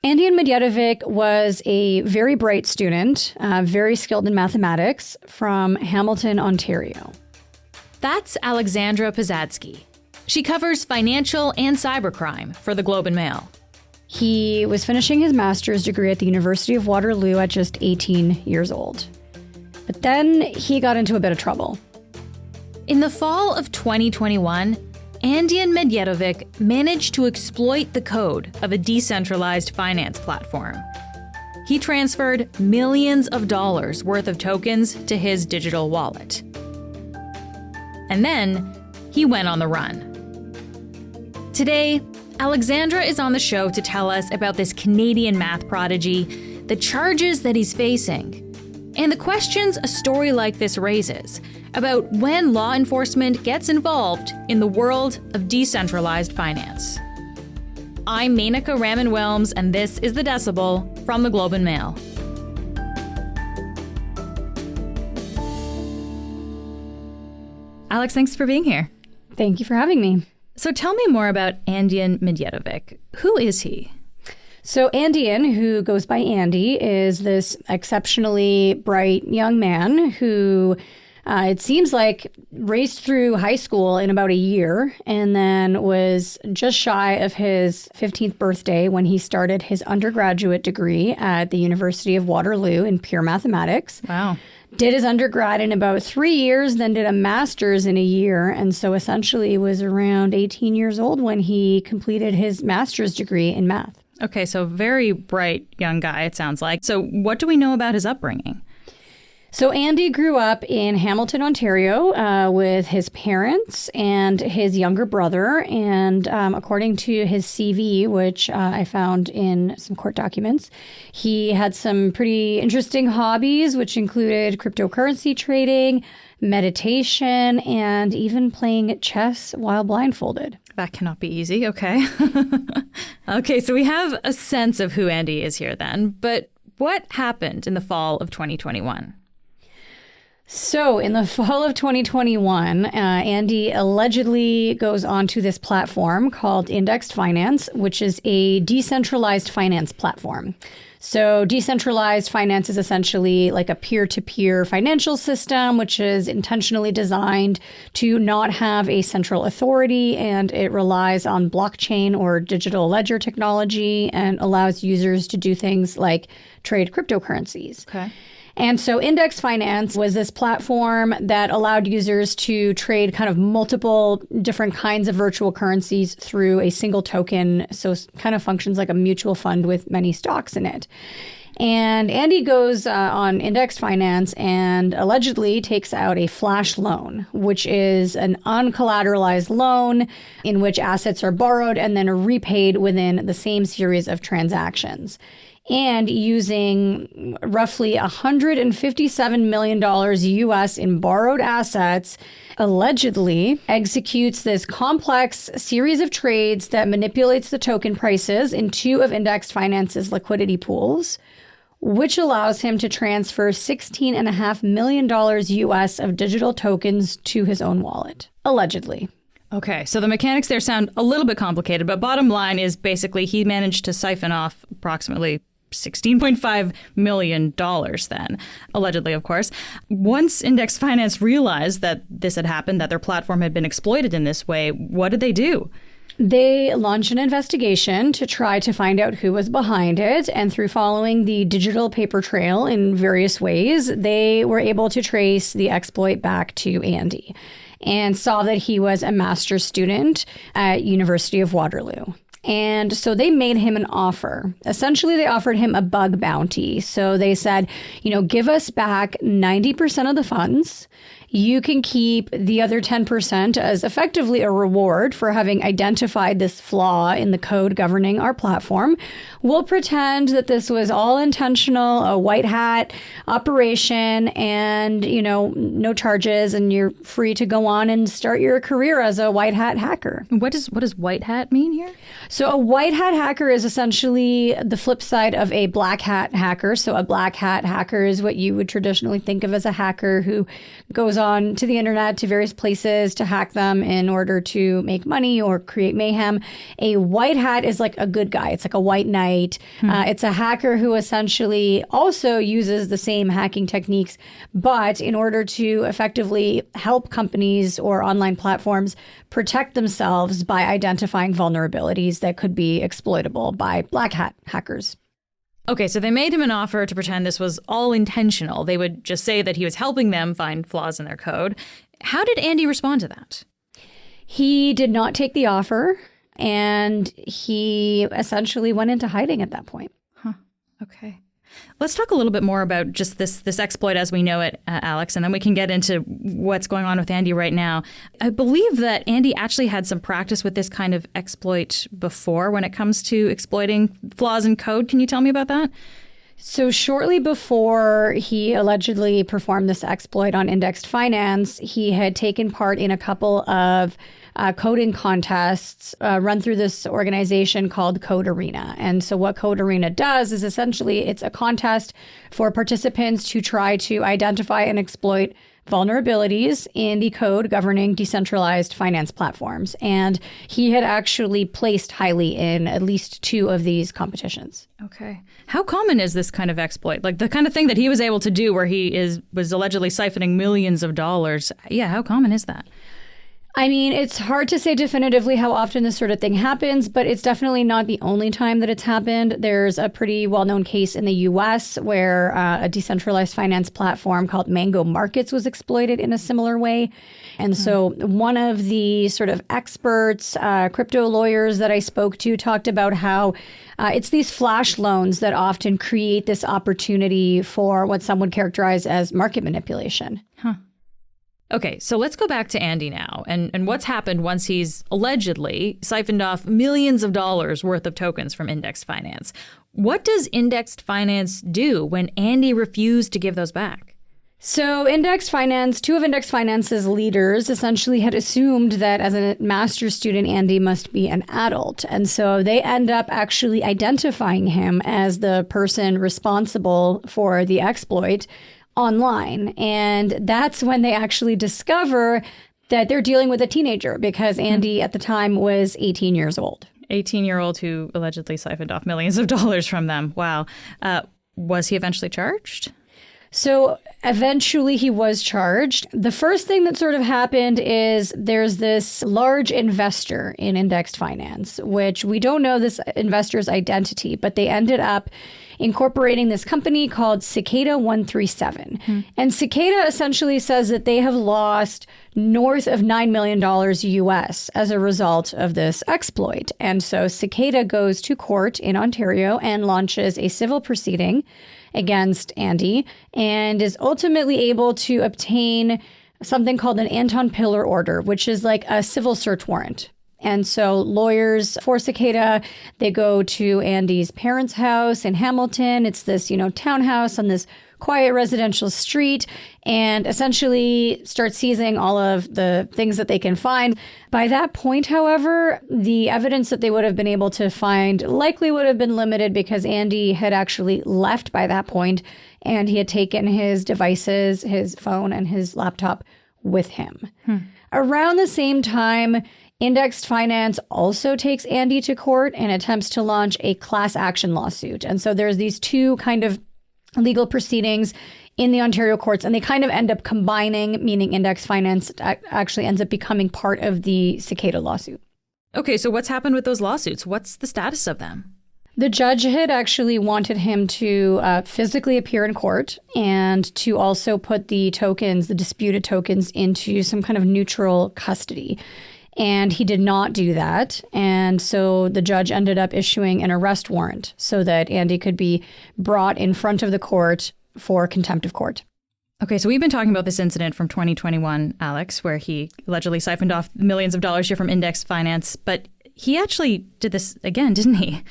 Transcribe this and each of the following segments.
Andean Medjedovic was a very bright student, very skilled in mathematics, from Hamilton, Ontario. That's Alexandra Posadzki. She covers financial and cybercrime for the Globe and Mail. He was finishing his master's degree at the University of Waterloo at just 18 years old. But then he got into a bit of trouble. In the fall of 2021, Andean Medjedovic managed to exploit the code of a decentralized finance platform. He transferred millions of dollars worth of tokens to his digital wallet. And then he went on the run. Today, Alexandra is on the show to tell us about this Canadian math prodigy, the charges that he's facing, and the questions a story like this raises about when law enforcement gets involved in the world of decentralized finance. I'm Menaka Raman-Wilms, and this is The Decibel from the Globe and Mail. Alex, thanks for being here. Thank you for having me. So tell me more about Andean Medjedovic. Who is he? So Andean, who goes by Andy, is this exceptionally bright young man who it seems like raced through high school in about a year and then was just shy of his 15th birthday when he started his undergraduate degree at the University of Waterloo in pure mathematics. Wow. Did his undergrad in about 3 years, then did a master's in a year, and so essentially was around 18 years old when he completed his master's degree in math. Okay, so very bright young guy, it sounds like. So what do we know about his upbringing? So Andy grew up in Hamilton, Ontario, with his parents and his younger brother. And according to his CV, which I found in some court documents, he had some pretty interesting hobbies, which included cryptocurrency trading, meditation, and even playing chess while blindfolded. That cannot be easy. Okay. Okay, so we have a sense of who Andy is here then. But what happened in the fall of 2021? So in the fall of 2021, Andy allegedly goes onto this platform called Indexed Finance, which is a decentralized finance platform. So decentralized finance is essentially like a peer-to-peer financial system, which is intentionally designed to not have a central authority, and it relies on blockchain or digital ledger technology and allows users to do things like trade cryptocurrencies. Okay. And so Indexed Finance was this platform that allowed users to trade kind of multiple different kinds of virtual currencies through a single token. So it kind of functions like a mutual fund with many stocks in it. And Andy goes on Indexed Finance and allegedly takes out a flash loan, which is an uncollateralized loan in which assets are borrowed and then repaid within the same series of transactions. And using roughly $157 million US in borrowed assets, allegedly executes this complex series of trades that manipulates the token prices in two of Indexed Finance's liquidity pools, which allows him to transfer $16.5 million US of digital tokens to his own wallet, allegedly. Okay, so the mechanics there sound a little bit complicated, but bottom line is basically he managed to siphon off approximately $16.5 million then, allegedly, of course. Once Indexed Finance realized that this had happened, that their platform had been exploited in this way, what did they do? They launched an investigation to try to find out who was behind it. And through following the digital paper trail in various ways, they were able to trace the exploit back to Andy and saw that he was a master's student at University of Waterloo. And so they made him an offer. Essentially, they offered him a bug bounty. So they said, give us back 90% of the funds. You can keep the other 10% as effectively a reward for having identified this flaw in the code governing our platform. We'll pretend that this was all intentional, a white hat operation, and, no charges, and you're free to go on and start your career as a white hat hacker. What does white hat mean here? So a white hat hacker is essentially the flip side of a black hat hacker. So a black hat hacker is what you would traditionally think of as a hacker who goes on to the internet, to various places to hack them in order to make money or create mayhem. A white hat is like a good guy. It's like a white knight. It's a hacker who essentially also uses the same hacking techniques, but in order to effectively help companies or online platforms protect themselves by identifying vulnerabilities that could be exploitable by black hat hackers. Okay, so they made him an offer to pretend this was all intentional. They would just say that he was helping them find flaws in their code. How did Andy respond to that? He did not take the offer, and he essentially went into hiding at that point. Okay. Let's talk a little bit more about just this exploit as we know it, Alex, and then we can get into what's going on with Andy right now. I believe that Andy actually had some practice with this kind of exploit before when it comes to exploiting flaws in code. Can you tell me about that? So shortly before he allegedly performed this exploit on indexed finance, he had taken part in a couple of coding contests run through this organization called Code Arena. And so what Code Arena does is essentially it's a contest for participants to try to identify and exploit vulnerabilities in the code governing decentralized finance platforms. And he had actually placed highly in at least 2 of these competitions. Okay. How common is this kind of exploit? Like the kind of thing that he was able to do where he was allegedly siphoning millions of dollars. Yeah, how common is that? I mean, it's hard to say definitively how often this sort of thing happens, but it's definitely not the only time that it's happened. There's a pretty well-known case in the US where a decentralized finance platform called Mango Markets was exploited in a similar way. And so one of the sort of experts, crypto lawyers that I spoke to talked about how it's these flash loans that often create this opportunity for what some would characterize as market manipulation. Okay, so let's go back to Andy now and what's happened once he's allegedly siphoned off millions of dollars worth of tokens from indexed finance. What does indexed finance do when Andy refused to give those back? So indexed finance, 2 of indexed finance's leaders essentially had assumed that as a master's student, Andy must be an adult. And so they end up actually identifying him as the person responsible for the exploit online. And that's when they actually discover that they're dealing with a teenager because Andy at the time was 18 years old. 18-year-old who allegedly siphoned off millions of dollars from them. Wow. Was he eventually charged? So eventually he was charged. The first thing that sort of happened is there's this large investor in indexed finance, which we don't know this investor's identity, but they ended up incorporating this company called Cicada 137. And Cicada essentially says that they have lost north of $9 million US as a result of this exploit. And so Cicada goes to court in Ontario and launches a civil proceeding against Andy and is ultimately able to obtain something called an Anton Pillar order, which is like a civil search warrant. And so lawyers for Cicada, they go to Andy's parents' house in Hamilton. It's this, townhouse on this quiet residential street and essentially start seizing all of the things that they can find. By that point, however, the evidence that they would have been able to find likely would have been limited because Andy had actually left by that point and he had taken his devices, his phone and his laptop with him. Around the same time, Indexed Finance also takes Andy to court and attempts to launch a class action lawsuit. And so there's these 2 kind of legal proceedings in the Ontario courts, and they kind of end up combining, meaning Indexed Finance actually ends up becoming part of the Cicada lawsuit. Okay, so what's happened with those lawsuits? What's the status of them? The judge had actually wanted him to physically appear in court and to also put the disputed tokens, into some kind of neutral custody. And he did not do that. And so the judge ended up issuing an arrest warrant so that Andy could be brought in front of the court for contempt of court. Okay, so we've been talking about this incident from 2021, Alex, where he allegedly siphoned off millions of dollars here from indexed finance. But he actually did this again, didn't he?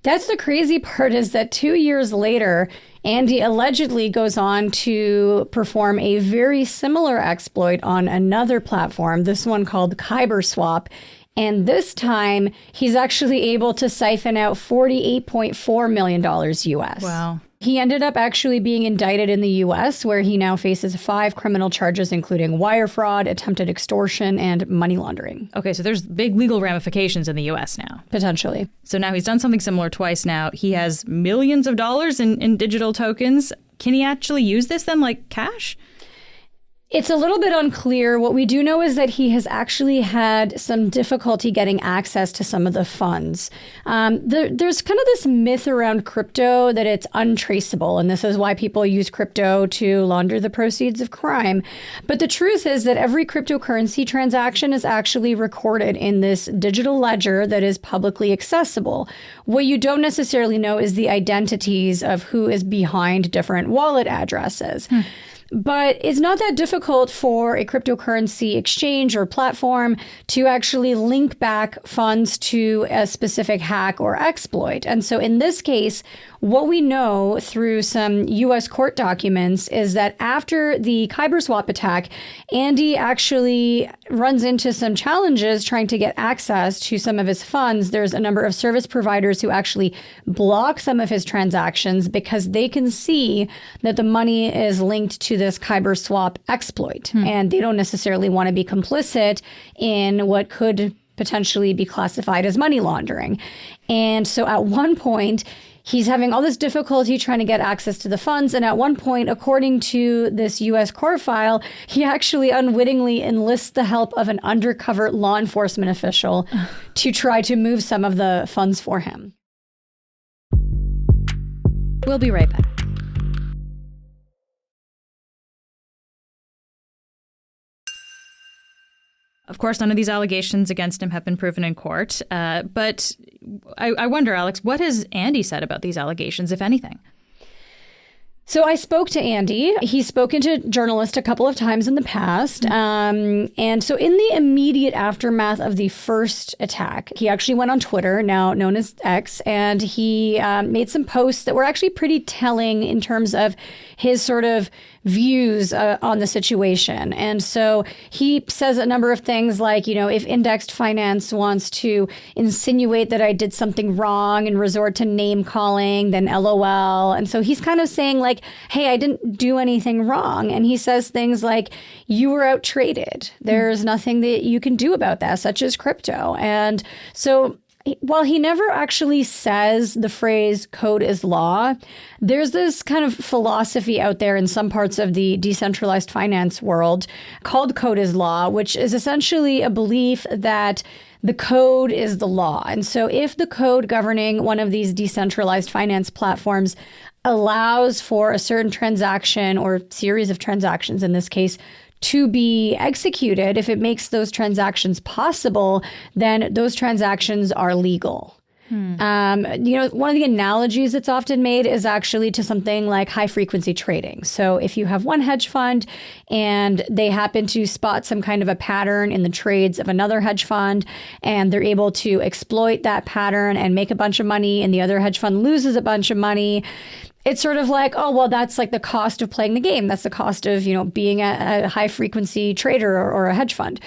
That's the crazy part, is that 2 years later, Andy allegedly goes on to perform a very similar exploit on another platform, this one called Kyberswap. And this time, he's actually able to siphon out $48.4 million US. Wow. He ended up actually being indicted in the US, where he now faces 5 criminal charges, including wire fraud, attempted extortion, and money laundering. Okay, so there's big legal ramifications in the US now. Potentially. So now he's done something similar twice now. He has millions of dollars in digital tokens. Can he actually use this then like cash? It's a little bit unclear. What we do know is that he has actually had some difficulty getting access to some of the funds. There's kind of this myth around crypto that it's untraceable, and this is why people use crypto to launder the proceeds of crime. But the truth is that every cryptocurrency transaction is actually recorded in this digital ledger that is publicly accessible. What you don't necessarily know is the identities of who is behind different wallet addresses. But it's not that difficult for a cryptocurrency exchange or platform to actually link back funds to a specific hack or exploit. And so in this case, what we know through some U.S. court documents is that after the Kyberswap attack, Andy actually runs into some challenges trying to get access to some of his funds. There's a number of service providers who actually block some of his transactions because they can see that the money is linked to this Kyberswap exploit. And they don't necessarily want to be complicit in what could potentially be classified as money laundering. And so at one point, he's having all this difficulty trying to get access to the funds. And at one point, according to this U.S. court file, he actually unwittingly enlists the help of an undercover law enforcement official to try to move some of the funds for him. We'll be right back. Of course, none of these allegations against him have been proven in court. But I wonder, Alex, what has Andy said about these allegations, if anything? So I spoke to Andy. He's spoken to journalists a couple of times in the past. And so in the immediate aftermath of the first attack, he actually went on Twitter, now known as X, and he made some posts that were actually pretty telling in terms of his sort of views on the situation. And so he says a number of things like, you know, if indexed finance wants to insinuate that I did something wrong and resort to name calling, then LOL. And so he's kind of saying like, hey, I didn't do anything wrong. And he says things like, you were out traded. There's nothing that you can do about that, such as crypto. And so while he never actually says the phrase code is law, there's this kind of philosophy out there in some parts of the decentralized finance world called code is law, which is essentially a belief that the code is the law. And so if the code governing one of these decentralized finance platforms allows for a certain transaction or series of transactions, in this case, to be executed, if it makes those transactions possible, then those transactions are legal. You know, one of the analogies that's often made is actually to something like high frequency trading. So if you have one hedge fund and they happen to spot some kind of a pattern in the trades of another hedge fund, and they're able to exploit that pattern and make a bunch of money, and the other hedge fund loses a bunch of money, it's sort of like, oh, well, that's like the cost of playing the game. That's the cost of, you know, being a high frequency trader or a hedge fund.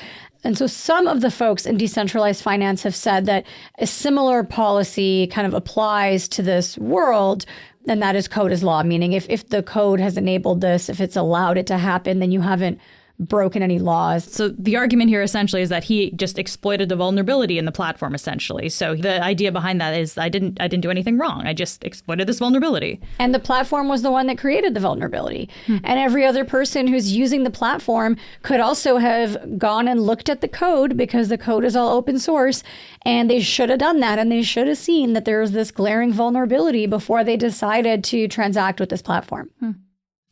And so some of the folks in decentralized finance have said that a similar policy kind of applies to this world, and that is code is law, meaning if the code has enabled this, if it's allowed it to happen, then you haven't broken any laws. So the argument here essentially is that he just exploited the vulnerability in the platform, essentially. So the idea behind that is I didn't do anything wrong. I just exploited this vulnerability. And the platform was the one that created the vulnerability. And every other person who's using the platform could also have gone and looked at the code, because the code is all open source, and they should have done that, and they should have seen that there was this glaring vulnerability before they decided to transact with this platform.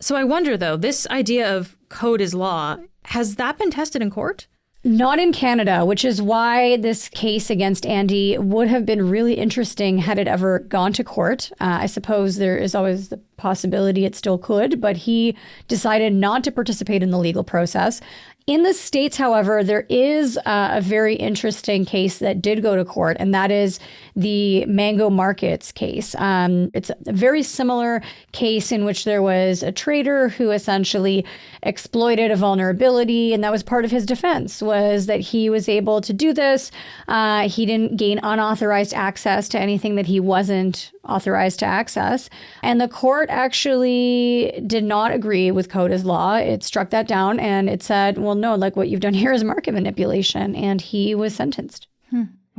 So I wonder, though, this idea of code is law, has that been tested in court? Not in Canada, which is why this case against Andy would have been really interesting had it ever gone to court. I suppose there is always the possibility it still could, but he decided not to participate in the legal process. In the States, however, there is a very interesting case that did go to court, and that is the Mango Markets case. It's a very similar case in which there was a trader who essentially exploited a vulnerability, and that was part of his defense, was that he was able to do this. He didn't gain unauthorized access to anything that he wasn't authorized to access. And the court actually did not agree with CODA's law. It struck that down and it said, well, no, like what you've done here is market manipulation. And he was sentenced.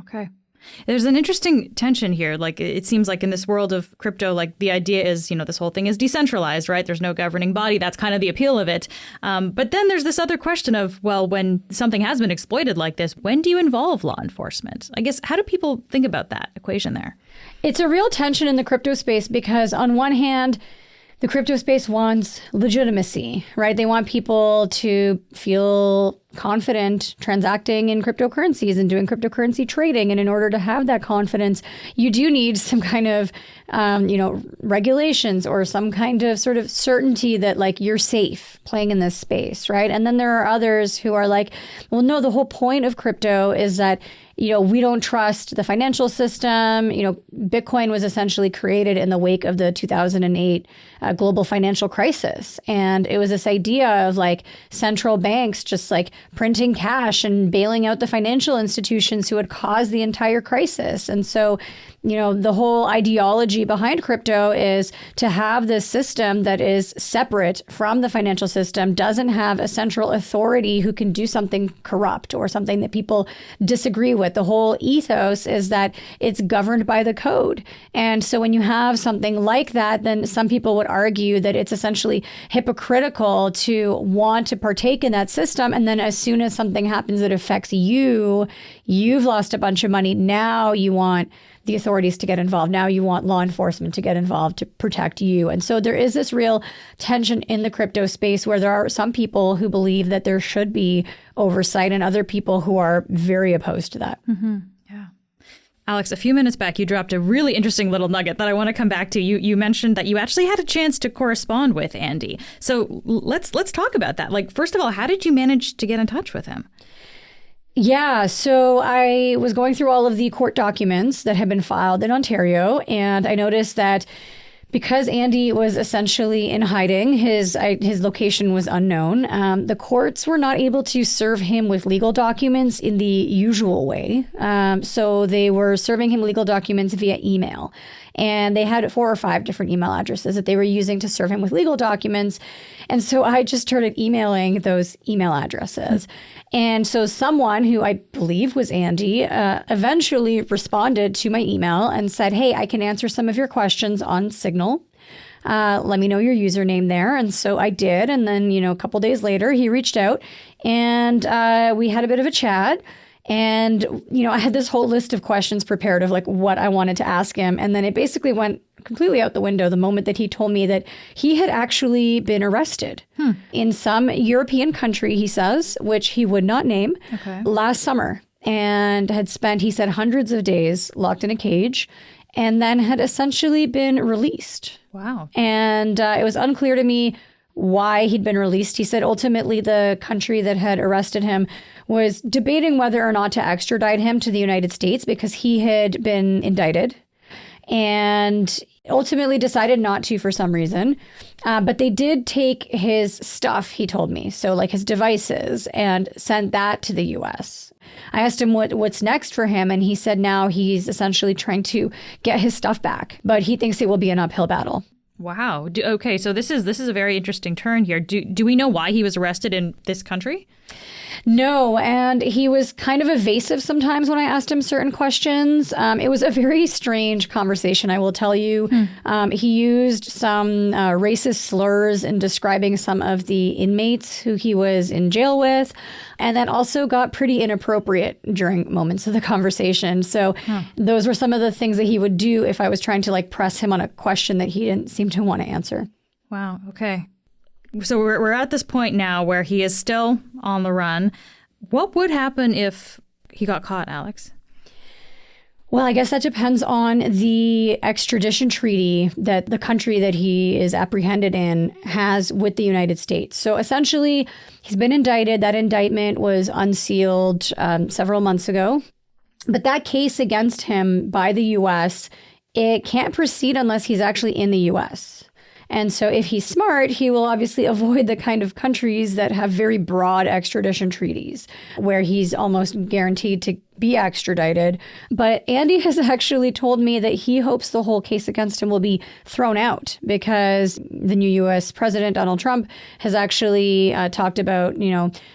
Okay. There's an interesting tension here. Like, it seems like in this world of crypto, like the idea is, this whole thing is decentralized, right? There's no governing body. That's kind of the appeal of it. But then there's this other question of, well, when something has been exploited like this, when do you involve law enforcement? I guess, how do people think about that equation there? It's a real tension in the crypto space because on one hand, the crypto space wants legitimacy, right? They want people to feel confident transacting in cryptocurrencies and doing cryptocurrency trading. And in order to have that confidence, you do need some kind of, regulations or some kind of sort of certainty that like you're safe playing in this space, right? And then there are others who are like, well, no, the whole point of crypto is that we don't trust the financial system. Bitcoin was essentially created in the wake of the 2008 global financial crisis. And it was this idea of like central banks just like printing cash and bailing out the financial institutions who had caused the entire crisis. And so, the whole ideology behind crypto is to have this system that is separate from the financial system, doesn't have a central authority who can do something corrupt or something that people disagree with. The whole ethos is that it's governed by the code. And so when you have something like that, then some people would argue that it's essentially hypocritical to want to partake in that system. And then as soon as something happens that affects you, you've lost a bunch of money. Now you want the authorities to get involved. Now you want law enforcement to get involved to protect you. And so there is this real tension in the crypto space where there are some people who believe that there should be oversight and other people who are very opposed to that. Mm-hmm. Yeah. Alex, a few minutes back, you dropped a really interesting little nugget that I want to come back to. You mentioned that you actually had a chance to correspond with Andy. So let's talk about that. Like, first of all, how did you manage to get in touch with him? Yeah, so I was going through all of the court documents that had been filed in Ontario, and I noticed that because Andy was essentially in hiding, his location was unknown. The courts were not able to serve him with legal documents in the usual way. So they were serving him legal documents via email. And they had 4 or 5 different email addresses that they were using to serve him with legal documents. And so I just started emailing those email addresses. And so someone who I believe was Andy eventually responded to my email and said, hey, I can answer some of your questions on Signal. Let me know your username there. And so I did. And then, a couple days later, he reached out and we had a bit of a chat. And, I had this whole list of questions prepared of like what I wanted to ask him. And then it basically went completely out the window the moment that he told me that he had actually been arrested in some European country, he says, which he would not name, last summer, and had spent, he said, hundreds of days locked in a cage and then had essentially been released. Wow. And it was unclear to me why he'd been released. He said ultimately the country that had arrested him was debating whether or not to extradite him to the United States because he had been indicted and ultimately decided not to for some reason. But they did take his stuff, he told me, so like his devices, and sent that to the U.S. I asked him what's next for him, and he said now he's essentially trying to get his stuff back, but he thinks it will be an uphill battle. Wow. Okay, so this is a very interesting turn here. Do we know why he was arrested in this country? No, and he was kind of evasive sometimes when I asked him certain questions. It was a very strange conversation, I will tell you. He used some racist slurs in describing some of the inmates who he was in jail with, and that also got pretty inappropriate during moments of the conversation. So those were some of the things that he would do if I was trying to like press him on a question that he didn't seem to want to answer. Wow. Okay. So we're at this point now where he is still on the run. What would happen if he got caught, Alex? Well, I guess that depends on the extradition treaty that the country that he is apprehended in has with the United States. So essentially, he's been indicted. That indictment was unsealed several months ago. But that case against him by the U.S., it can't proceed unless he's actually in the U.S. And so if he's smart, he will obviously avoid the kind of countries that have very broad extradition treaties where he's almost guaranteed to be extradited. But Andy has actually told me that he hopes the whole case against him will be thrown out because the new U.S. President, Donald Trump, has actually talked about,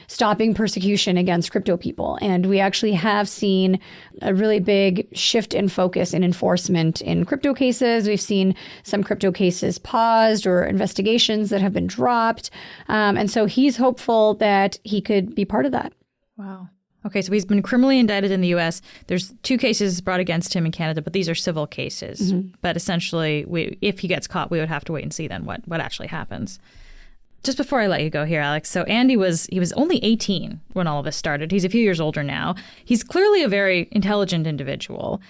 stopping persecution against crypto people. And we actually have seen a really big shift in focus in enforcement in crypto cases. We've seen some crypto cases paused or investigations that have been dropped. And so he's hopeful that he could be part of that. Wow. Okay, so he's been criminally indicted in the U.S. There's 2 cases brought against him in Canada, but these are civil cases. Mm-hmm. But essentially, if he gets caught, we would have to wait and see then what actually happens. Just before I let you go here, Alex, so Andy was only 18 when all of this started. He's a few years older now. He's clearly a very intelligent individual.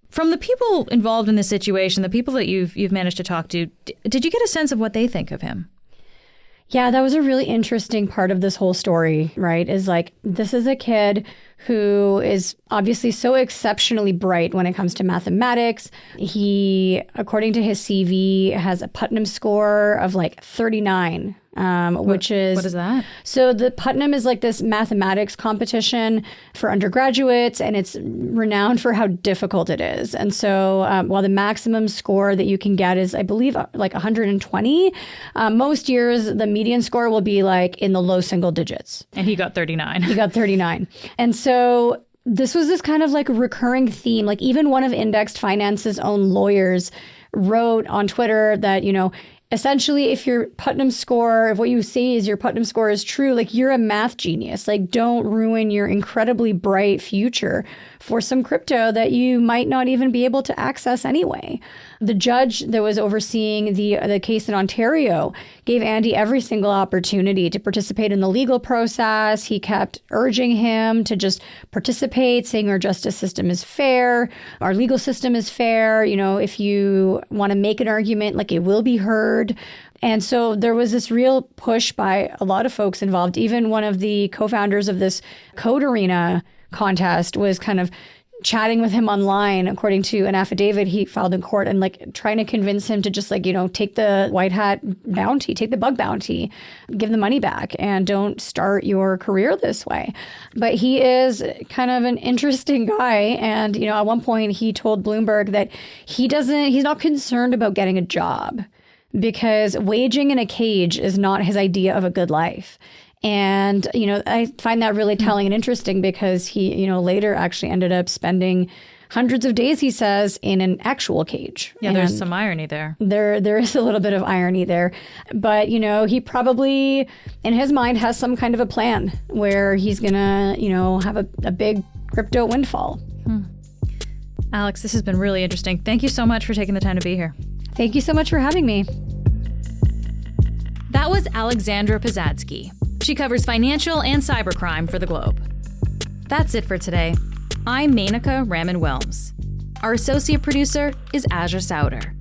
From the people involved in this situation, the people that you've managed to talk to, did you get a sense of what they think of him? Yeah, that was a really interesting part of this whole story, right? Is like, this is a kid who is obviously so exceptionally bright when it comes to mathematics. He, according to his CV, has a Putnam score of like 39. Which is... What is that? So the Putnam is like this mathematics competition for undergraduates, and it's renowned for how difficult it is. And so while the maximum score that you can get is, I believe, like 120, most years the median score will be like in the low single digits. And he got 39. He got 39. And so this was this kind of like recurring theme. Like even one of Indexed Finance's own lawyers wrote on Twitter that, essentially, if your Putnam score, if what you say is your Putnam score is true, like you're a math genius, like don't ruin your incredibly bright future for some crypto that you might not even be able to access anyway. The judge that was overseeing the case in Ontario gave Andy every single opportunity to participate in the legal process. He kept urging him to just participate, saying our justice system is fair, our legal system is fair. If you want to make an argument, like it will be heard. And so there was this real push by a lot of folks involved. Even one of the co-founders of this Code Arena contest was kind of chatting with him online, according to an affidavit he filed in court, and like trying to convince him to just take the white hat bounty, take the bug bounty, give the money back, and don't start your career this way. But he is kind of an interesting guy. And, at one point he told Bloomberg that he's not concerned about getting a job because waging in a cage is not his idea of a good life. And, I find that really telling and interesting because he, later actually ended up spending hundreds of days, he says, in an actual cage. Yeah, and there's some irony there. There is a little bit of irony there. But, he probably, in his mind, has some kind of a plan where he's going to, have a big crypto windfall. Alex, this has been really interesting. Thank you so much for taking the time to be here. Thank you so much for having me. That was Alexandra Posadzki. She covers financial and cybercrime for The Globe. That's it for today. I'm Menaka Raman-Wilms. Our associate producer is Azure Sauter.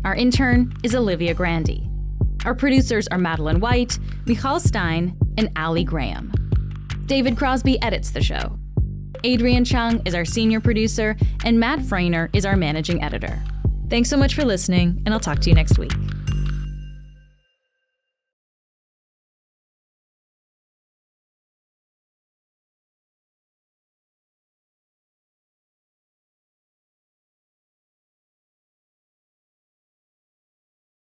Our intern is Olivia Grandy. Our producers are Madeline White, Michal Stein, and Ali Graham. David Crosby edits the show. Adrian Chung is our senior producer, and Matt Freiner is our managing editor. Thanks so much for listening, and I'll talk to you next week.